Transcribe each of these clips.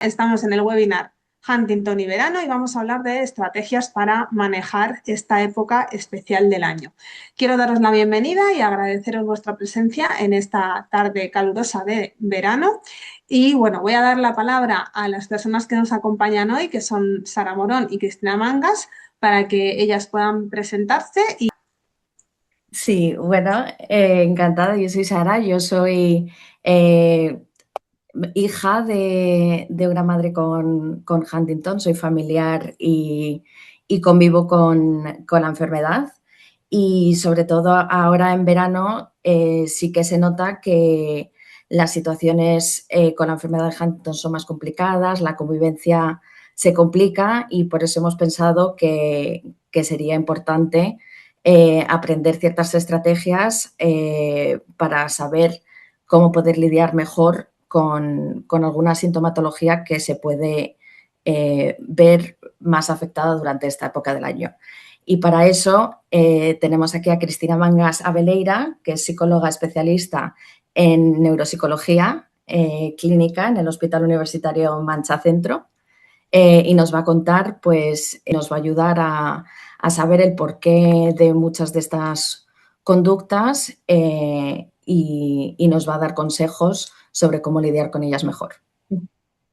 Estamos en el webinar Huntington y verano y vamos a hablar de estrategias para manejar esta época especial del año. Quiero daros la bienvenida y agradeceros vuestra presencia en esta tarde calurosa de verano. Y bueno, voy a dar la palabra a las personas que nos acompañan hoy, que son Sara Morón y Cristina Mangas, para que ellas puedan presentarse. Sí, bueno, encantada. Yo soy Sara, yo soy hija de una madre con Huntington, soy familiar y convivo con la enfermedad. Y sobre todo ahora en verano sí que se nota que las situaciones con la enfermedad de Huntington son más complicadas, la convivencia se complica y por eso hemos pensado que sería importante aprender ciertas estrategias para saber cómo poder lidiar mejor con alguna sintomatología que se puede ver más afectada durante esta época del año. Y para eso tenemos aquí a Cristina Mangas Abeleira, que es psicóloga especialista en neuropsicología clínica en el Hospital Universitario Mancha Centro. Y nos va a contar, pues nos va a ayudar a saber el porqué de muchas de estas conductas y nos va a dar consejos sobre cómo lidiar con ellas mejor.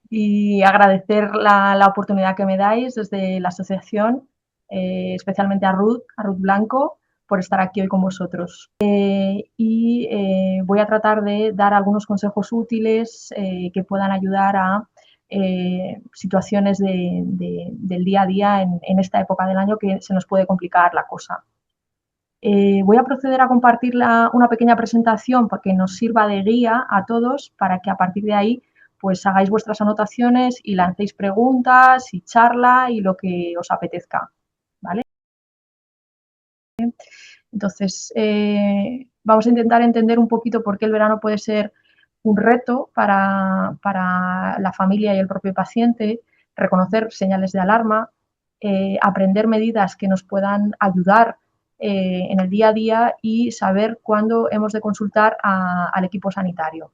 Y agradecer la oportunidad que me dais desde la asociación, especialmente a Ruth Blanco, por estar aquí hoy con vosotros. Voy a tratar de dar algunos consejos útiles que puedan ayudar a situaciones del día a día en esta época del año que se nos puede complicar la cosa. Voy a proceder a compartir una pequeña presentación para que nos sirva de guía a todos para que a partir de ahí pues hagáis vuestras anotaciones y lancéis preguntas y charla y lo que os apetezca, ¿vale? Entonces, vamos a intentar entender un poquito por qué el verano puede ser un reto para la familia y el propio paciente, reconocer señales de alarma, aprender medidas que nos puedan ayudar en el día a día y saber cuándo hemos de consultar al equipo sanitario.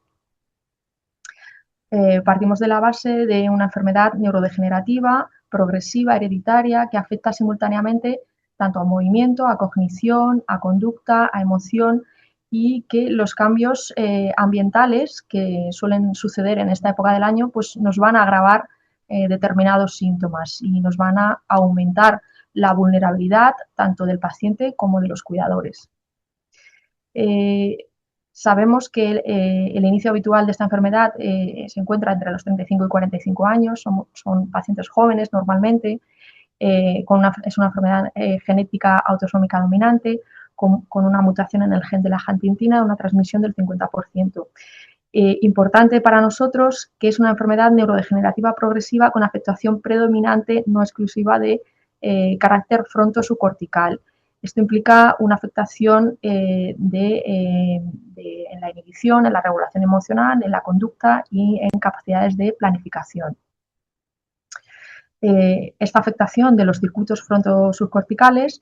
Partimos de la base de una enfermedad neurodegenerativa, progresiva, hereditaria, que afecta simultáneamente tanto a movimiento, a cognición, a conducta, a emoción, y que los cambios ambientales que suelen suceder en esta época del año pues nos van a agravar determinados síntomas y nos van a aumentar la vulnerabilidad tanto del paciente como de los cuidadores. Sabemos que el inicio habitual de esta enfermedad se encuentra entre los 35 y 45 años, son pacientes jóvenes normalmente, es una enfermedad genética autosómica dominante, con una mutación en el gen de la huntingtina, una transmisión del 50%. Importante para nosotros que es una enfermedad neurodegenerativa progresiva con afectación predominante, no exclusiva, de carácter frontosucortical. Esto implica una afectación en la inhibición, en la regulación emocional, en la conducta y en capacidades de planificación. Esta afectación de los circuitos frontosubcorticales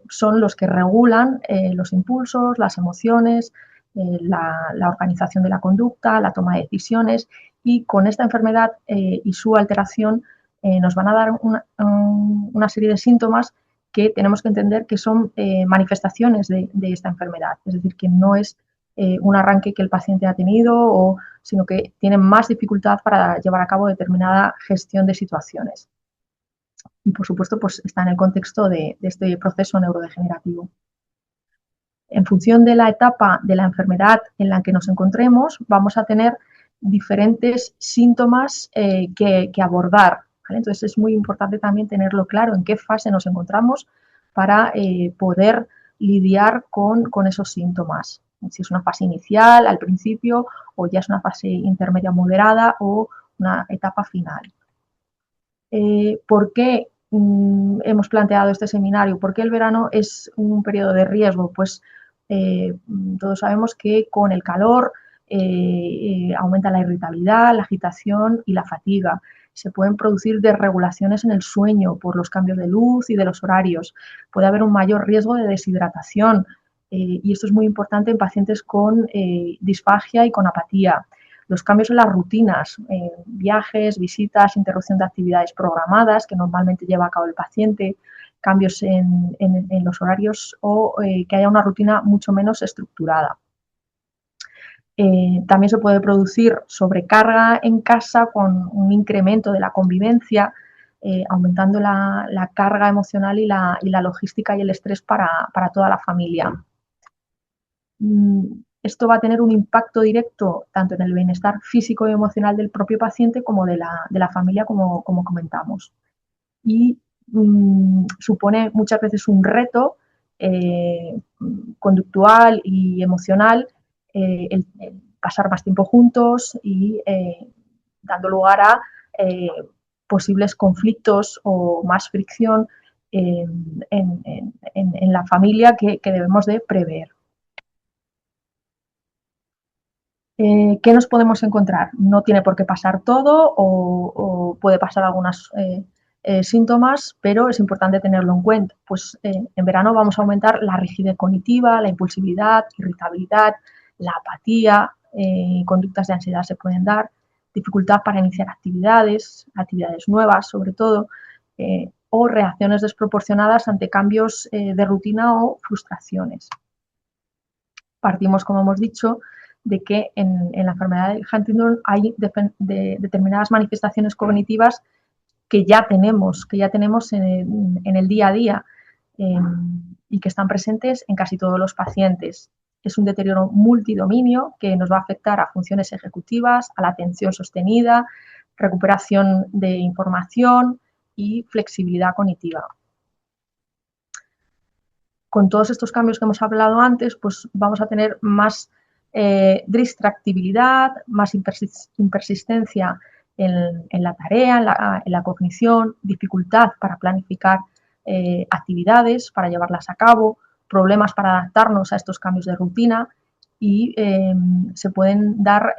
son los que regulan los impulsos, las emociones, la organización de la conducta, la toma de decisiones, y con esta enfermedad y su alteración nos van a dar una serie de síntomas que tenemos que entender que son manifestaciones de esta enfermedad, es decir, que no es un arranque que el paciente ha tenido, sino que tienen más dificultad para llevar a cabo determinada gestión de situaciones. Y, por supuesto, pues está en el contexto de este proceso neurodegenerativo. En función de la etapa de la enfermedad en la que nos encontremos, vamos a tener diferentes síntomas que abordar, ¿vale? Entonces, es muy importante también tenerlo claro en qué fase nos encontramos para poder lidiar con esos síntomas. Si es una fase inicial, al principio, o ya es una fase intermedia moderada o una etapa final. ¿Por qué hemos planteado este seminario? ¿Por qué el verano es un periodo de riesgo? Pues todos sabemos que con el calor aumenta la irritabilidad, la agitación y la fatiga. Se pueden producir desregulaciones en el sueño por los cambios de luz y de los horarios. Puede haber un mayor riesgo de deshidratación y esto es muy importante en pacientes con disfagia y con apatía. Los cambios en las rutinas, viajes, visitas, interrupción de actividades programadas que normalmente lleva a cabo el paciente, cambios en los horarios o que haya una rutina mucho menos estructurada. También se puede producir sobrecarga en casa con un incremento de la convivencia, aumentando la carga emocional y la logística y el estrés para toda la familia. Esto va a tener un impacto directo tanto en el bienestar físico y emocional del propio paciente como de la familia, como comentamos. Y supone muchas veces un reto conductual y emocional, el pasar más tiempo juntos y dando lugar a posibles conflictos o más fricción en la familia que debemos de prever. ¿Qué nos podemos encontrar? No tiene por qué pasar todo o puede pasar algunos síntomas, pero es importante tenerlo en cuenta. Pues en verano vamos a aumentar la rigidez cognitiva, la impulsividad, irritabilidad, la apatía, conductas de ansiedad se pueden dar, dificultad para iniciar actividades nuevas sobre todo, o reacciones desproporcionadas ante cambios de rutina o frustraciones. Partimos, como hemos dicho, de que en la enfermedad de Huntington hay determinadas manifestaciones cognitivas que ya tenemos en el día a día y que están presentes en casi todos los pacientes. Es un deterioro multidominio que nos va a afectar a funciones ejecutivas, a la atención sostenida, recuperación de información y flexibilidad cognitiva. Con todos estos cambios que hemos hablado antes, pues vamos a tener más distractibilidad, más impersistencia en la tarea, en la cognición, dificultad para planificar actividades, para llevarlas a cabo, problemas para adaptarnos a estos cambios de rutina y se pueden dar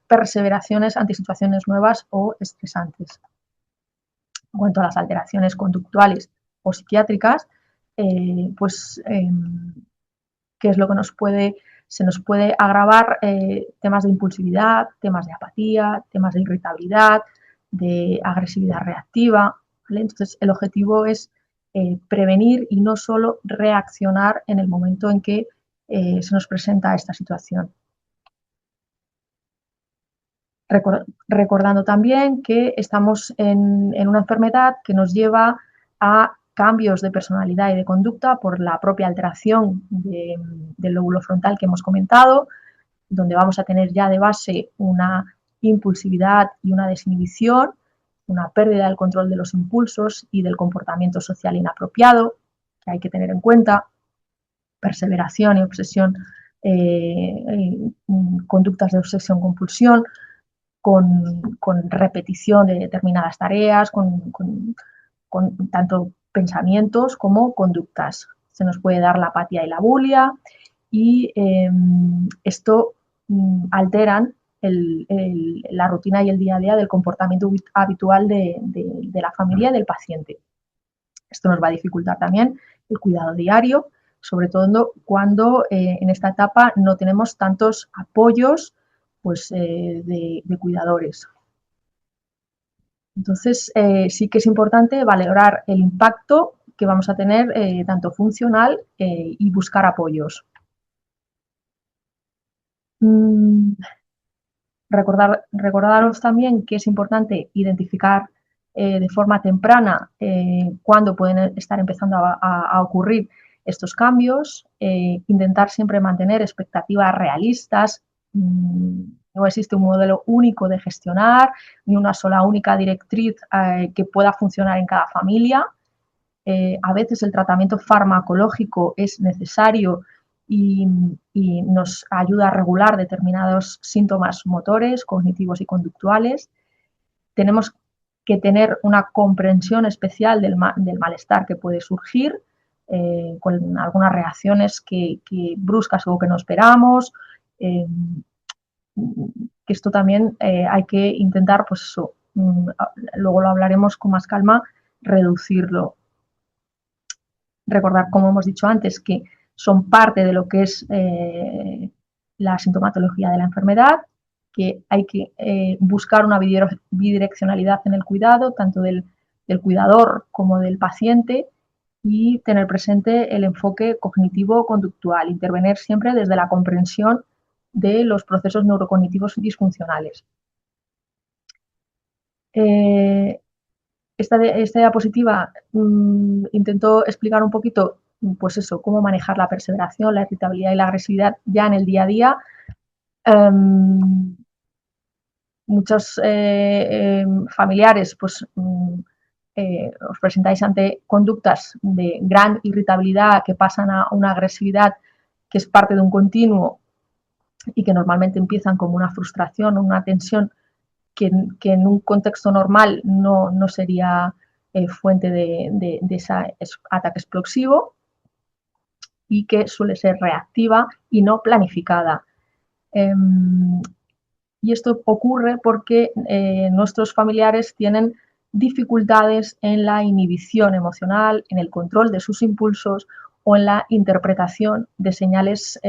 perseveraciones ante situaciones nuevas o estresantes. En cuanto a las alteraciones conductuales o psiquiátricas, qué es lo que se nos puede agravar, temas de impulsividad, temas de apatía, temas de irritabilidad, de agresividad reactiva, ¿vale? Entonces, el objetivo es prevenir y no solo reaccionar en el momento en que se nos presenta esta situación. Recordando también que estamos en una enfermedad que nos lleva a cambios de personalidad y de conducta por la propia alteración del lóbulo frontal que hemos comentado, donde vamos a tener ya de base una impulsividad y una desinhibición, una pérdida del control de los impulsos y del comportamiento social inapropiado, que hay que tener en cuenta, perseveración y obsesión, conductas de obsesión-compulsión, con repetición de determinadas tareas, con tanto pensamientos como conductas. Se nos puede dar la apatía y la bulia y esto alteran la rutina y el día a día del comportamiento habitual de la familia y del paciente. Esto nos va a dificultar también el cuidado diario, sobre todo cuando en esta etapa no tenemos tantos apoyos pues, de cuidadores. Entonces, sí que es importante valorar el impacto que vamos a tener tanto funcional y buscar apoyos. Recordaros también que es importante identificar de forma temprana cuándo pueden estar empezando a ocurrir estos cambios, intentar siempre mantener expectativas realistas. No existe un modelo único de gestionar, ni una sola única directriz que pueda funcionar en cada familia. A veces el tratamiento farmacológico es necesario y nos ayuda a regular determinados síntomas motores, cognitivos y conductuales. Tenemos que tener una comprensión especial del malestar que puede surgir con algunas reacciones que bruscas o que no esperamos. Que esto también hay que intentar, pues eso, luego lo hablaremos con más calma, reducirlo. Recordar, como hemos dicho antes, que son parte de lo que es la sintomatología de la enfermedad que hay que buscar una bidireccionalidad en el cuidado, tanto del cuidador como del paciente, y tener presente el enfoque cognitivo-conductual, intervenir siempre desde la comprensión de los procesos neurocognitivos disfuncionales. Esta diapositiva intentó explicar un poquito, pues eso, cómo manejar la perseveración, la irritabilidad y la agresividad ya en el día a día. Muchos familiares, pues os presentáis ante conductas de gran irritabilidad que pasan a una agresividad que es parte de un continuo y que normalmente empiezan como una frustración o una tensión que en un contexto normal no sería fuente de ese ataque explosivo, y que suele ser reactiva y no planificada. Y esto ocurre porque nuestros familiares tienen dificultades en la inhibición emocional, en el control de sus impulsos o en la interpretación de señales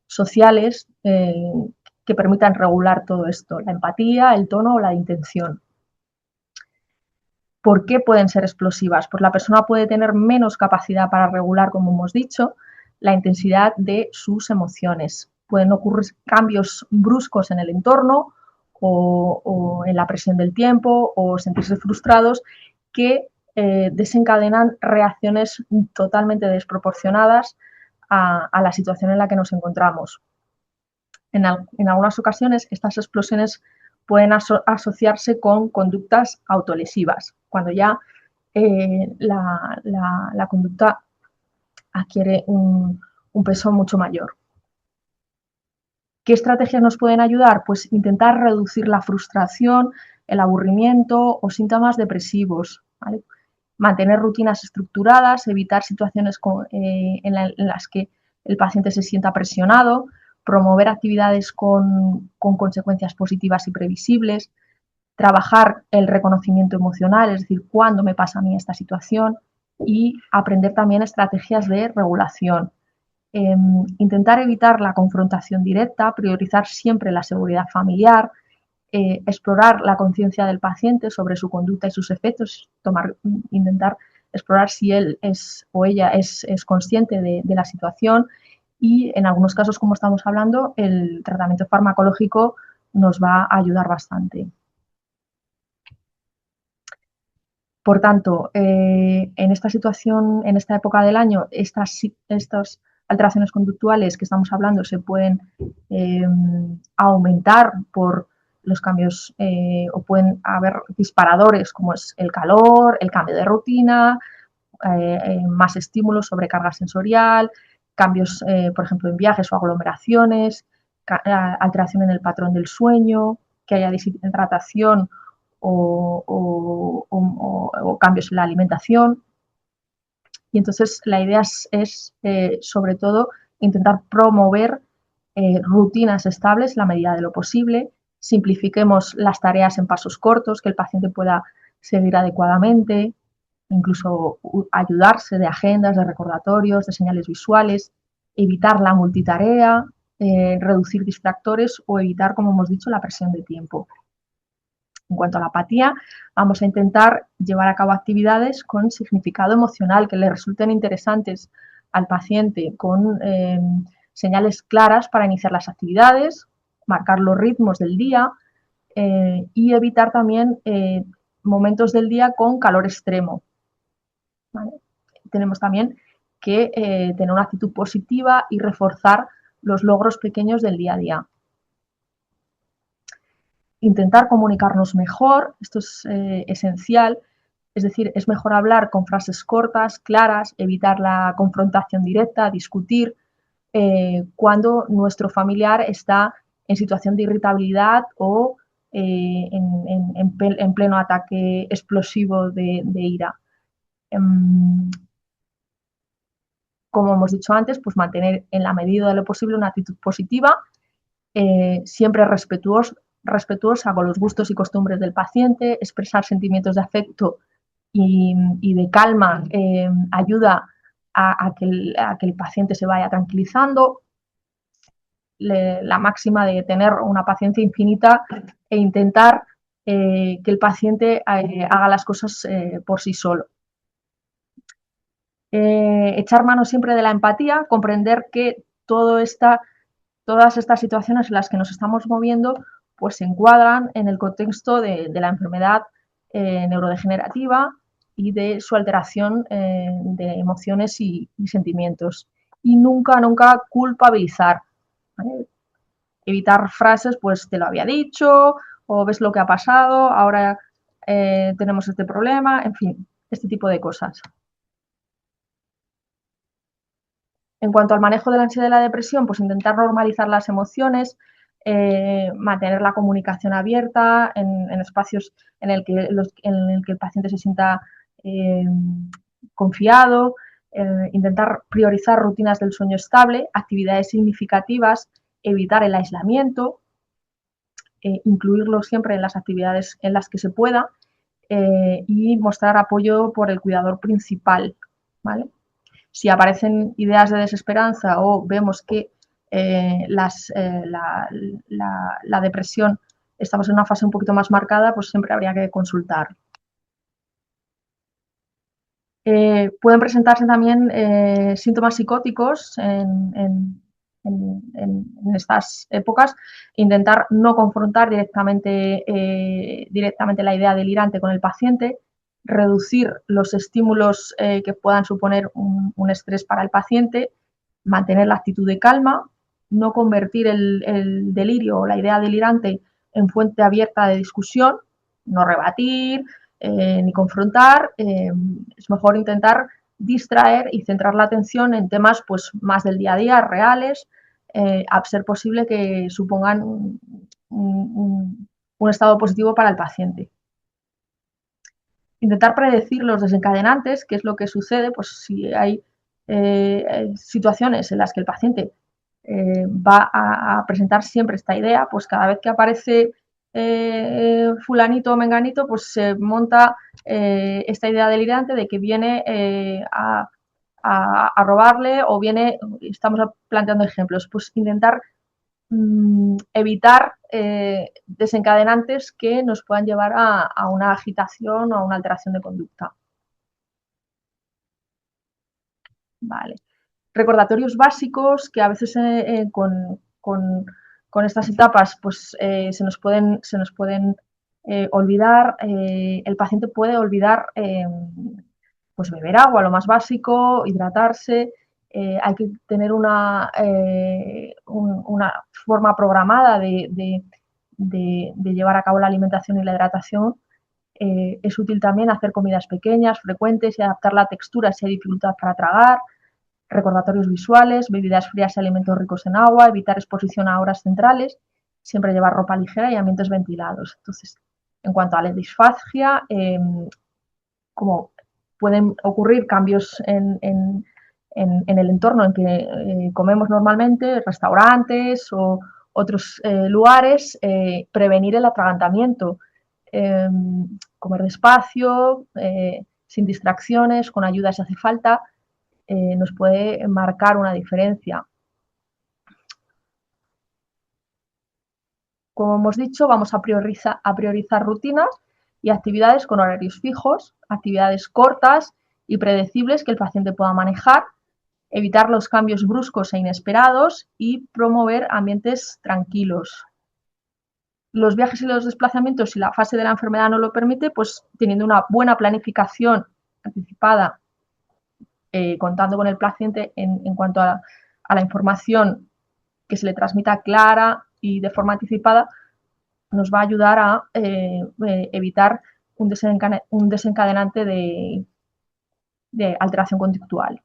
sociales que permitan regular todo esto, la empatía, el tono o la intención. ¿Por qué pueden ser explosivas? Pues la persona puede tener menos capacidad para regular, como hemos dicho, la intensidad de sus emociones. Pueden ocurrir cambios bruscos en el entorno o en la presión del tiempo o sentirse frustrados que desencadenan reacciones totalmente desproporcionadas a la situación en la que nos encontramos. En algunas ocasiones estas explosiones pueden asociarse con conductas autolesivas, cuando ya la conducta adquiere un peso mucho mayor. ¿Qué estrategias nos pueden ayudar? Pues intentar reducir la frustración, el aburrimiento o síntomas depresivos, ¿vale? Mantener rutinas estructuradas, evitar situaciones en las que el paciente se sienta presionado, promover actividades con consecuencias positivas y previsibles, trabajar el reconocimiento emocional, es decir, cuándo me pasa a mí esta situación, y aprender también estrategias de regulación. Intentar evitar la confrontación directa, priorizar siempre la seguridad familiar, explorar la conciencia del paciente sobre su conducta y sus efectos, intentar explorar si él o ella es consciente de la situación, y en algunos casos, como estamos hablando, el tratamiento farmacológico nos va a ayudar bastante. Por tanto, en esta situación, en esta época del año, estas alteraciones conductuales que estamos hablando se pueden aumentar por los cambios o pueden haber disparadores como es el calor, el cambio de rutina, más estímulos, sobrecarga sensorial, cambios, por ejemplo, en viajes o aglomeraciones, alteración en el patrón del sueño, que haya deshidratación o cambios en la alimentación. Y entonces la idea es sobre todo, intentar promover rutinas estables en la medida de lo posible. Simplifiquemos las tareas en pasos cortos, que el paciente pueda seguir adecuadamente, incluso ayudarse de agendas, de recordatorios, de señales visuales, evitar la multitarea, reducir distractores o evitar, como hemos dicho, la presión de tiempo. En cuanto a la apatía, vamos a intentar llevar a cabo actividades con significado emocional que le resulten interesantes al paciente, con señales claras para iniciar las actividades, marcar los ritmos del día y evitar también momentos del día con calor extremo. ¿Vale? Tenemos también que tener una actitud positiva y reforzar los logros pequeños del día a día. Intentar comunicarnos mejor, esto es esencial, es decir, es mejor hablar con frases cortas, claras, evitar la confrontación directa, discutir cuando nuestro familiar está en situación de irritabilidad o en pleno ataque explosivo de ira. Como hemos dicho antes, pues mantener en la medida de lo posible una actitud positiva, siempre respetuosa con los gustos y costumbres del paciente, expresar sentimientos de afecto y de calma ayuda a que el paciente se vaya tranquilizando. la máxima de tener una paciencia infinita e intentar que el paciente haga las cosas por sí solo. Echar mano siempre de la empatía, comprender que todas estas situaciones en las que nos estamos moviendo pues se encuadran en el contexto de la enfermedad neurodegenerativa y de su alteración de emociones y sentimientos. Y nunca, nunca culpabilizar, ¿vale? Evitar frases, pues te lo había dicho, o ves lo que ha pasado, ahora tenemos este problema, en fin, este tipo de cosas. En cuanto al manejo de la ansiedad y la depresión, pues intentar normalizar las emociones, mantener la comunicación abierta en espacios en el que el paciente se sienta confiado, intentar priorizar rutinas del sueño estable, actividades significativas, evitar el aislamiento, incluirlo siempre en las actividades en las que se pueda y mostrar apoyo por el cuidador principal, ¿vale? Si aparecen ideas de desesperanza o vemos que la depresión estamos en una fase un poquito más marcada, pues siempre habría que consultar. Pueden presentarse también síntomas psicóticos en estas épocas, intentar no confrontar directamente la idea delirante con el paciente, reducir los estímulos que puedan suponer un estrés para el paciente, mantener la actitud de calma, no convertir el delirio o la idea delirante en fuente abierta de discusión, no rebatir ni confrontar, es mejor intentar distraer y centrar la atención en temas pues, más del día a día, reales, a ser posible que supongan un estado positivo para el paciente. Intentar predecir los desencadenantes, qué es lo que sucede, pues si hay situaciones en las que el paciente va a presentar siempre esta idea, pues cada vez que aparece fulanito o menganito, pues se monta esta idea delirante de que viene a robarle o viene, estamos planteando ejemplos, pues intentar evitar desencadenantes que nos puedan llevar a una agitación o a una alteración de conducta. Vale. Recordatorios básicos que a veces con estas etapas pues, se nos pueden olvidar. El paciente puede olvidar pues beber agua, lo más básico, hidratarse. Hay que tener una forma programada de llevar a cabo la alimentación y la hidratación. Es útil también hacer comidas pequeñas, frecuentes y adaptar la textura si hay dificultad para tragar. Recordatorios visuales, bebidas frías y alimentos ricos en agua, evitar exposición a horas centrales, siempre llevar ropa ligera y ambientes ventilados. Entonces, en cuanto a la disfagia, como pueden ocurrir cambios en el entorno en que comemos normalmente, restaurantes o otros lugares, prevenir el atragantamiento, comer despacio, sin distracciones, con ayuda si hace falta, nos puede marcar una diferencia. Como hemos dicho, vamos a priorizar rutinas y actividades con horarios fijos, actividades cortas y predecibles que el paciente pueda manejar, evitar los cambios bruscos e inesperados y promover ambientes tranquilos. Los viajes y los desplazamientos, si la fase de la enfermedad no lo permite, pues teniendo una buena planificación anticipada, contando con el paciente en cuanto a la información que se le transmita clara y de forma anticipada, nos va a ayudar a evitar un desencadenante de alteración conductual.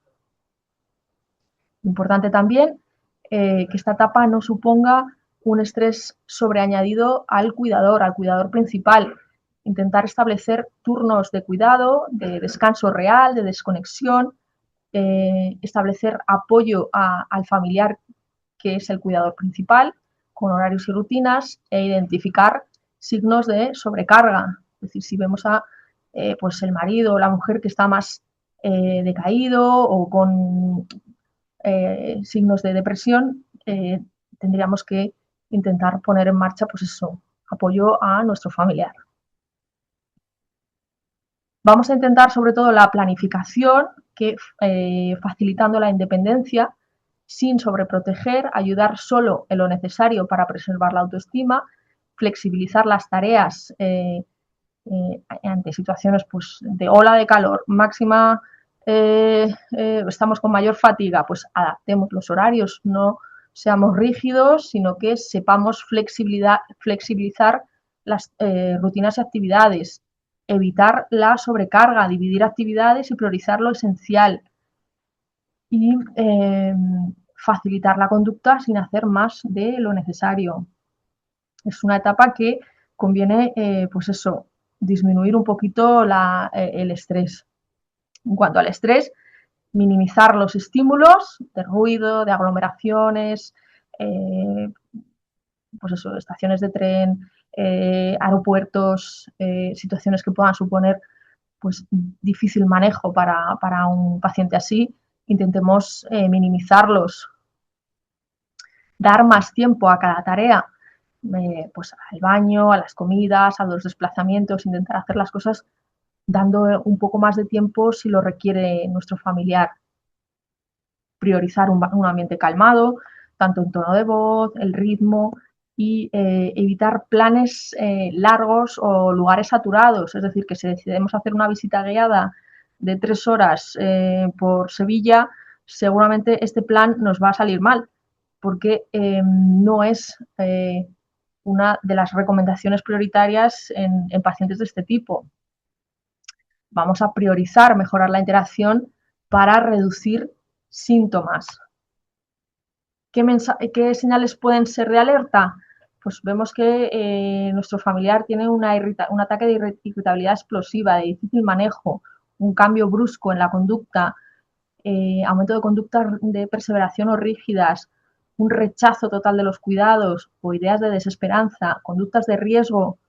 Importante también que esta etapa no suponga un estrés sobreañadido al cuidador principal. Intentar establecer turnos de cuidado, de descanso real, de desconexión, establecer apoyo al familiar que es el cuidador principal, con horarios y rutinas, e identificar signos de sobrecarga. Es decir, si vemos a pues el marido o la mujer que está más decaído o con signos de depresión, tendríamos que intentar poner en marcha, pues eso, apoyo a nuestro familiar. Vamos a intentar sobre todo la planificación, que facilitando la independencia, sin sobreproteger, ayudar solo en lo necesario para preservar la autoestima, flexibilizar las tareas ante situaciones pues, de ola de calor máxima, estamos con mayor fatiga, pues adaptemos los horarios, no seamos rígidos, sino que sepamos flexibilizar las rutinas y actividades, evitar la sobrecarga, dividir actividades y priorizar lo esencial y facilitar la conducta sin hacer más de lo necesario. Es una etapa que conviene, pues eso, disminuir un poquito el estrés. En cuanto al estrés, minimizar los estímulos de ruido, de aglomeraciones, pues eso, estaciones de tren, aeropuertos, situaciones que puedan suponer pues, difícil manejo para un paciente así. Intentemos minimizarlos, dar más tiempo a cada tarea, pues al baño, a las comidas, a los desplazamientos, intentar hacer las cosas dando un poco más de tiempo si lo requiere nuestro familiar. Priorizar un ambiente calmado, tanto en tono de voz, el ritmo, y evitar planes largos o lugares saturados. Es decir, que si decidimos hacer una visita guiada de 3 horas por Sevilla, seguramente este plan nos va a salir mal, porque no es una de las recomendaciones prioritarias en pacientes de este tipo. Vamos a priorizar mejorar la interacción para reducir síntomas. ¿Qué señales pueden ser de alerta? Pues vemos que nuestro familiar tiene un ataque de irritabilidad explosiva, de difícil manejo, un cambio brusco en la conducta, aumento de conductas de perseveración o rígidas, un rechazo total de los cuidados o ideas de desesperanza, conductas de riesgo.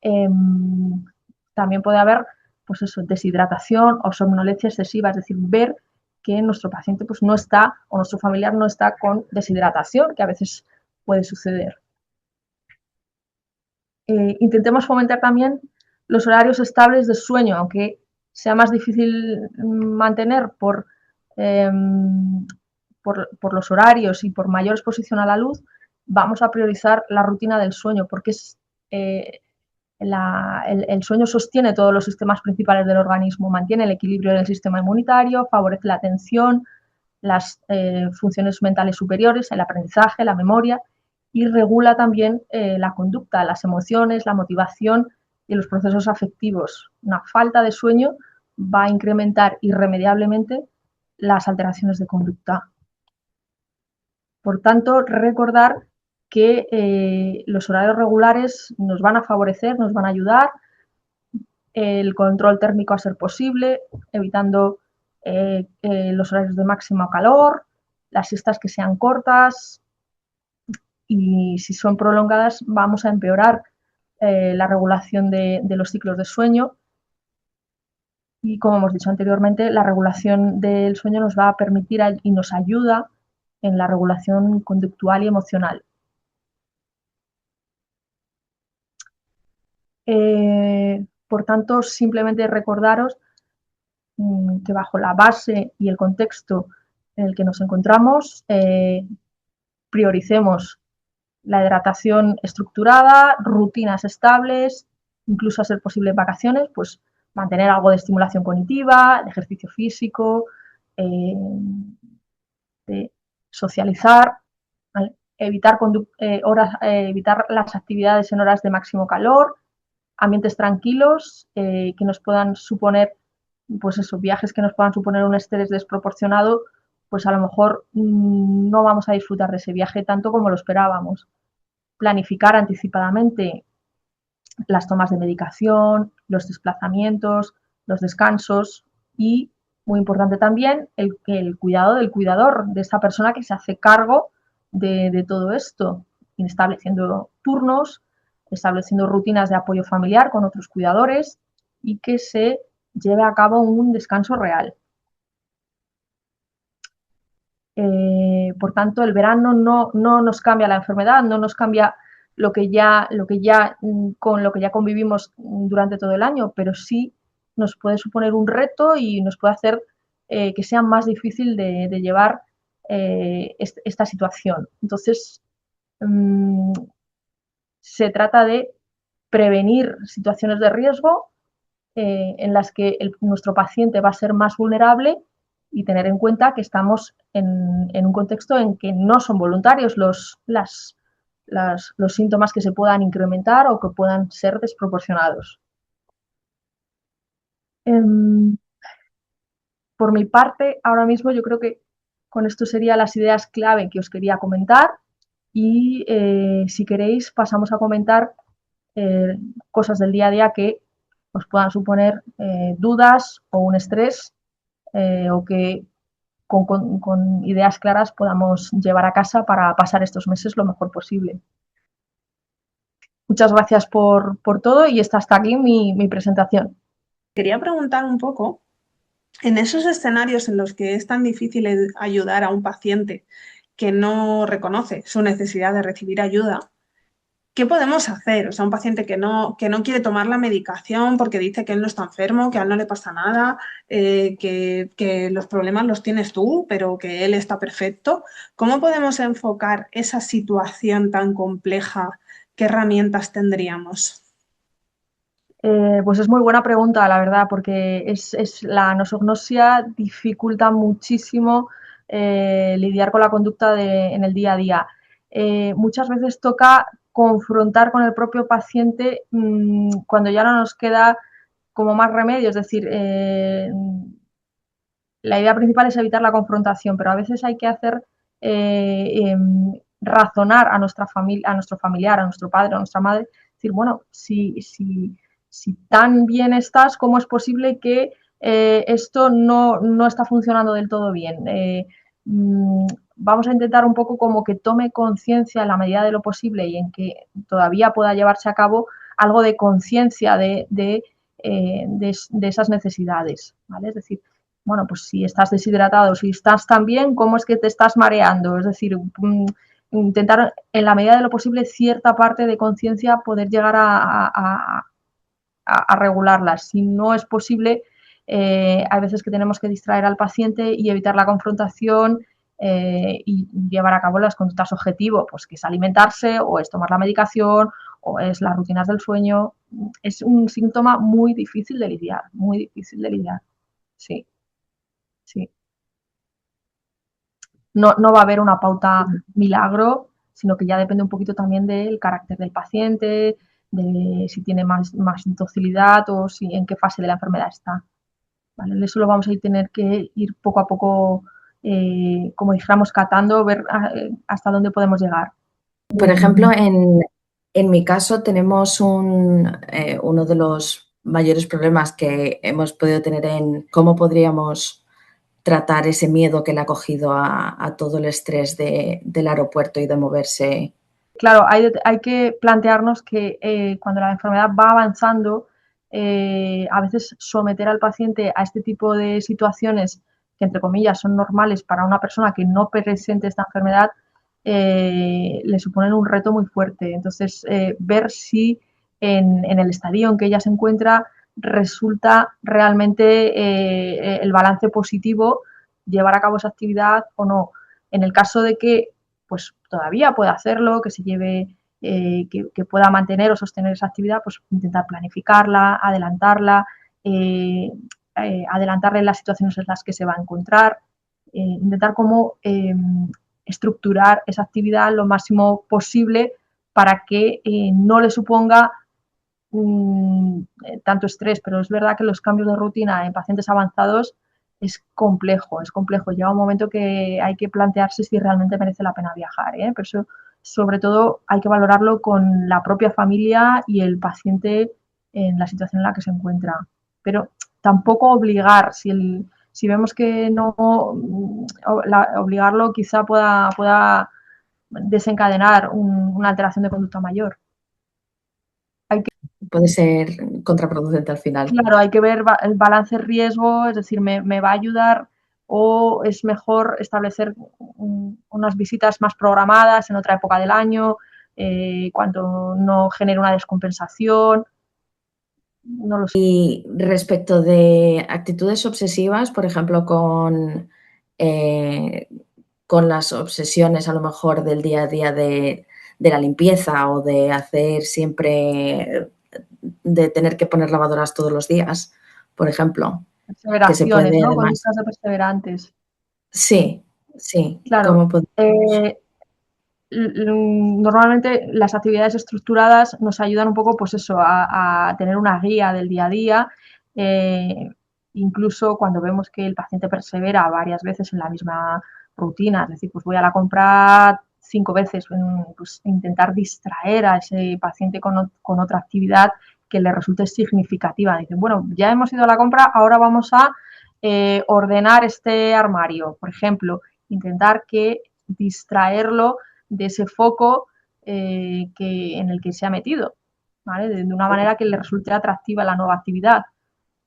También puede haber pues eso, deshidratación o somnolencia excesiva, es decir, ver que nuestro paciente pues, no está o nuestro familiar no está con deshidratación, que a veces puede suceder. Intentemos fomentar también los horarios estables de sueño, aunque sea más difícil mantener por los horarios y por mayor exposición a la luz, vamos a priorizar la rutina del sueño, porque es el sueño sostiene todos los sistemas principales del organismo, mantiene el equilibrio del sistema inmunitario, favorece la atención, las funciones mentales superiores, el aprendizaje, la memoria, y regula también la conducta, las emociones, la motivación y los procesos afectivos. Una falta de sueño va a incrementar irremediablemente las alteraciones de conducta. Por tanto, recordar que los horarios regulares nos van a favorecer, nos van a ayudar, el control térmico a ser posible, evitando los horarios de máximo calor, las siestas que sean cortas, y si son prolongadas vamos a empeorar la regulación de los ciclos de sueño, y como hemos dicho anteriormente, la regulación del sueño nos va a permitir y nos ayuda en la regulación conductual y emocional. Por tanto, simplemente recordaros que bajo la base y el contexto en el que nos encontramos, prioricemos la hidratación estructurada, rutinas estables, incluso a ser posible vacaciones, pues mantener algo de estimulación cognitiva, de ejercicio físico, de socializar, ¿vale? Evitar las actividades en horas de máximo calor, ambientes tranquilos que nos puedan suponer, pues eso, viajes que nos puedan suponer un estrés desproporcionado, pues a lo mejor no vamos a disfrutar de ese viaje tanto como lo esperábamos. Planificar anticipadamente las tomas de medicación, los desplazamientos, los descansos y, muy importante también, el cuidado del cuidador, de esa persona que se hace cargo de todo esto, estableciendo turnos, estableciendo rutinas de apoyo familiar con otros cuidadores y que se lleve a cabo un descanso real. Por tanto, el verano no nos cambia la enfermedad, no nos cambia con lo que ya convivimos durante todo el año, pero sí nos puede suponer un reto y nos puede hacer que sea más difícil de llevar esta situación. Entonces, se trata de prevenir situaciones de riesgo en las que nuestro paciente va a ser más vulnerable y tener en cuenta que estamos en un contexto en que no son voluntarios los síntomas que se puedan incrementar o que puedan ser desproporcionados. Por mi parte, ahora mismo yo creo que con esto serían las ideas clave que os quería comentar y si queréis pasamos a comentar cosas del día a día que os puedan suponer dudas o un estrés o que con ideas claras podamos llevar a casa para pasar estos meses lo mejor posible. Muchas gracias por todo y hasta aquí mi presentación. Quería preguntar un poco, en esos escenarios en los que es tan difícil ayudar a un paciente que no reconoce su necesidad de recibir ayuda, ¿qué podemos hacer? O sea, un paciente que no quiere tomar la medicación porque dice que él no está enfermo, que a él no le pasa nada, que los problemas los tienes tú, pero que él está perfecto. ¿Cómo podemos enfocar esa situación tan compleja? ¿Qué herramientas tendríamos? Pues es muy buena pregunta, la verdad, porque la anosognosia dificulta muchísimo lidiar con la conducta en el día a día. Muchas veces toca confrontar con el propio paciente cuando ya no nos queda como más remedio, es decir, la idea principal es evitar la confrontación, pero a veces hay que hacer razonar a nuestra familia, a nuestro familiar, a nuestro padre, a nuestra madre, decir, bueno, si tan bien estás, ¿cómo es posible que esto no está funcionando del todo bien? Vamos a intentar un poco como que tome conciencia en la medida de lo posible y en que todavía pueda llevarse a cabo algo de conciencia de esas necesidades, ¿vale? Es decir, bueno, pues si estás deshidratado, si estás tan bien, ¿cómo es que te estás mareando? Es decir, intentar en la medida de lo posible cierta parte de conciencia poder llegar a regularlas. Si no es posible, hay veces que tenemos que distraer al paciente y evitar la confrontación y llevar a cabo las conductas objetivo, pues que es alimentarse o es tomar la medicación o es las rutinas del sueño. Es un síntoma muy difícil de lidiar, muy difícil de lidiar. Sí, sí. No va a haber una pauta milagro, sino que ya depende un poquito también del carácter del paciente, de si tiene más docilidad o si en qué fase de la enfermedad está. ¿Vale? Eso lo vamos a tener que ir poco a poco, como dijéramos, catando, ver hasta dónde podemos llegar. Por ejemplo, en mi caso tenemos uno de los mayores problemas que hemos podido tener en cómo podríamos tratar ese miedo que le ha cogido a todo el estrés del aeropuerto y de moverse. Claro, hay que plantearnos que cuando la enfermedad va avanzando, a veces someter al paciente a este tipo de situaciones que, entre comillas, son normales para una persona que no presente esta enfermedad, le suponen un reto muy fuerte. Entonces, ver si en el estadio en que ella se encuentra resulta realmente el balance positivo llevar a cabo esa actividad o no. En el caso de que pues todavía pueda hacerlo, que se lleve, que pueda mantener o sostener esa actividad, pues intentar planificarla, adelantarla, adelantarle las situaciones en las que se va a encontrar, intentar cómo estructurar esa actividad lo máximo posible para que no le suponga tanto estrés, pero es verdad que los cambios de rutina en pacientes avanzados es complejo, es complejo. Llega un momento que hay que plantearse si realmente merece la pena viajar, ¿eh? Pero eso, sobre todo, hay que valorarlo con la propia familia y el paciente en la situación en la que se encuentra. Pero tampoco obligar, si vemos que no, obligarlo quizá pueda desencadenar una alteración de conducta mayor. Puede ser contraproducente al final. Claro, hay que ver el balance riesgo, es decir, me va a ayudar o es mejor establecer unas visitas más programadas en otra época del año, cuando no genere una descompensación. No lo sé. Y respecto de actitudes obsesivas, por ejemplo, con las obsesiones a lo mejor del día a día de la limpieza o de hacer siempre, de tener que poner lavadoras todos los días, por ejemplo, que se Perseveraciones, puede ¿no? además. Conductas de perseverantes. Sí, sí. Claro. ¿Cómo podemos? Normalmente las actividades estructuradas nos ayudan un poco, pues eso, a tener una guía del día a día. Incluso cuando vemos que el paciente persevera varias veces en la misma rutina, es decir, pues voy a la compra 5 veces, pues intentar distraer a ese paciente con otra actividad que le resulte significativa. Dicen, bueno, ya hemos ido a la compra, ahora vamos a ordenar este armario, por ejemplo, intentar que distraerlo de ese foco en el que se ha metido, ¿vale? De una manera que le resulte atractiva la nueva actividad,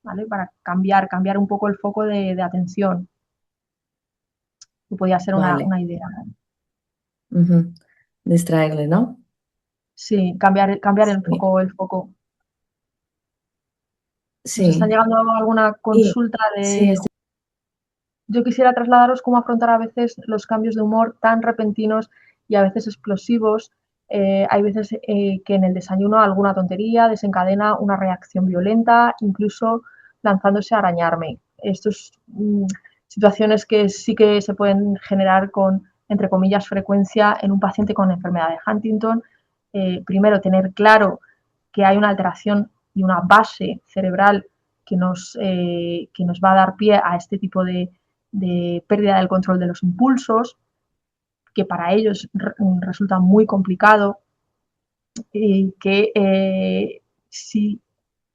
¿vale? Para cambiar un poco el foco de atención, que podría ser Vale. una idea. Distraerle, ¿no? Sí, cambiar un Sí. poco el foco. Nos están Sí. llegando alguna Y consulta sí, de... Yo quisiera trasladaros cómo afrontar a veces los cambios de humor tan repentinos y a veces explosivos. Hay veces que en el desayuno alguna tontería desencadena una reacción violenta, incluso lanzándose a arañarme. Estas situaciones que sí que se pueden generar con, entre comillas, frecuencia en un paciente con enfermedad de Huntington. Primero, tener claro que hay una alteración y una base cerebral que nos va a dar pie a este tipo de pérdida del control de los impulsos, que para ellos resulta muy complicado, y que si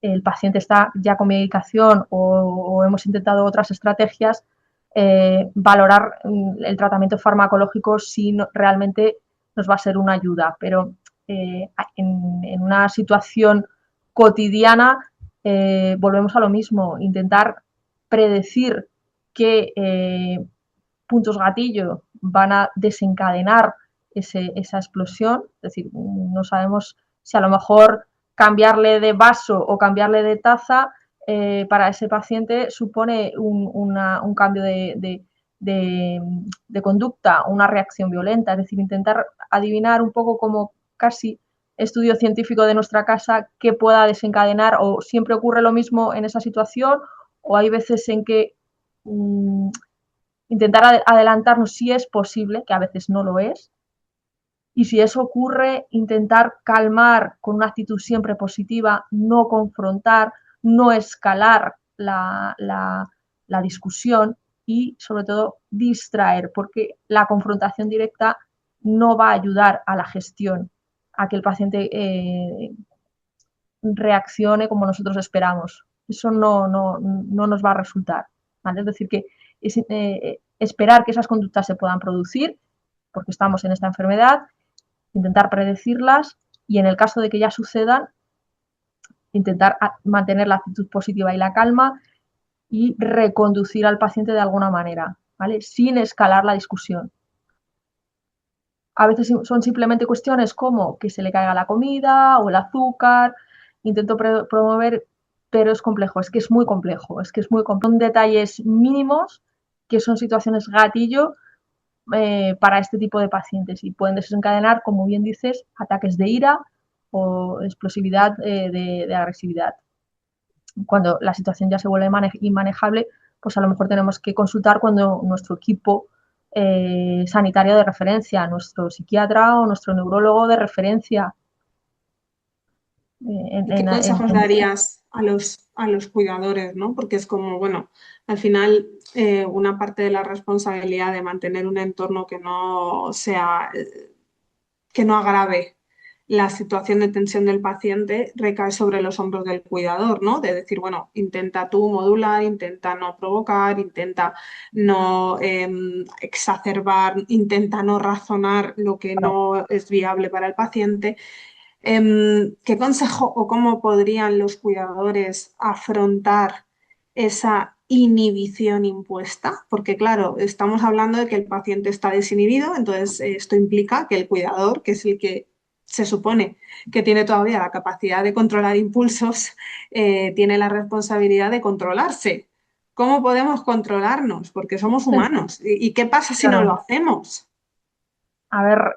el paciente está ya con medicación o hemos intentado otras estrategias, valorar el tratamiento farmacológico si realmente nos va a ser una ayuda. Pero en una situación cotidiana volvemos a lo mismo, intentar predecir qué puntos gatillo van a desencadenar esa explosión. Es decir, no sabemos si a lo mejor cambiarle de vaso o cambiarle de taza para ese paciente supone un cambio de conducta, una reacción violenta. Es decir, intentar adivinar un poco como casi estudio científico de nuestra casa qué pueda desencadenar, o siempre ocurre lo mismo en esa situación, o hay veces en que intentar adelantarnos si es posible, que a veces no lo es, y si eso ocurre, intentar calmar con una actitud siempre positiva, no confrontar, no escalar la discusión y sobre todo distraer, porque la confrontación directa no va a ayudar a la gestión, a que el paciente reaccione como nosotros esperamos. Eso no nos va a resultar, ¿vale? Es decir, que es, esperar que esas conductas se puedan producir, porque estamos en esta enfermedad, intentar predecirlas y en el caso de que ya sucedan, intentar mantener la actitud positiva y la calma y reconducir al paciente de alguna manera, ¿vale? Sin escalar la discusión. A veces son simplemente cuestiones como que se le caiga la comida o el azúcar, intento promover, pero es complejo, es que es muy complejo, es que es muy complejo. Son detalles mínimos que son situaciones gatillo para este tipo de pacientes y pueden desencadenar, como bien dices, ataques de ira o explosividad de agresividad. Cuando la situación ya se vuelve inmanejable, pues a lo mejor tenemos que consultar cuando nuestro equipo sanitario de referencia, nuestro psiquiatra o nuestro neurólogo de referencia. ¿Y qué consejos darías a los cuidadores, ¿no? Porque es como, bueno, al final una parte de la responsabilidad de mantener un entorno que no sea, que no agrave la situación de tensión del paciente recae sobre los hombros del cuidador, ¿no? De decir, bueno, intenta tú modular, intenta no provocar, intenta no exacerbar, intenta no razonar lo que no es viable para el paciente. ¿Qué consejo o cómo podrían los cuidadores afrontar esa inhibición impuesta, porque claro, estamos hablando de que el paciente está desinhibido, entonces esto implica que el cuidador, que es el que se supone que tiene todavía la capacidad de controlar impulsos, tiene la responsabilidad de controlarse. ¿Cómo podemos controlarnos? Porque somos humanos. ¿Y qué pasa si no lo Claro. hacemos? A ver,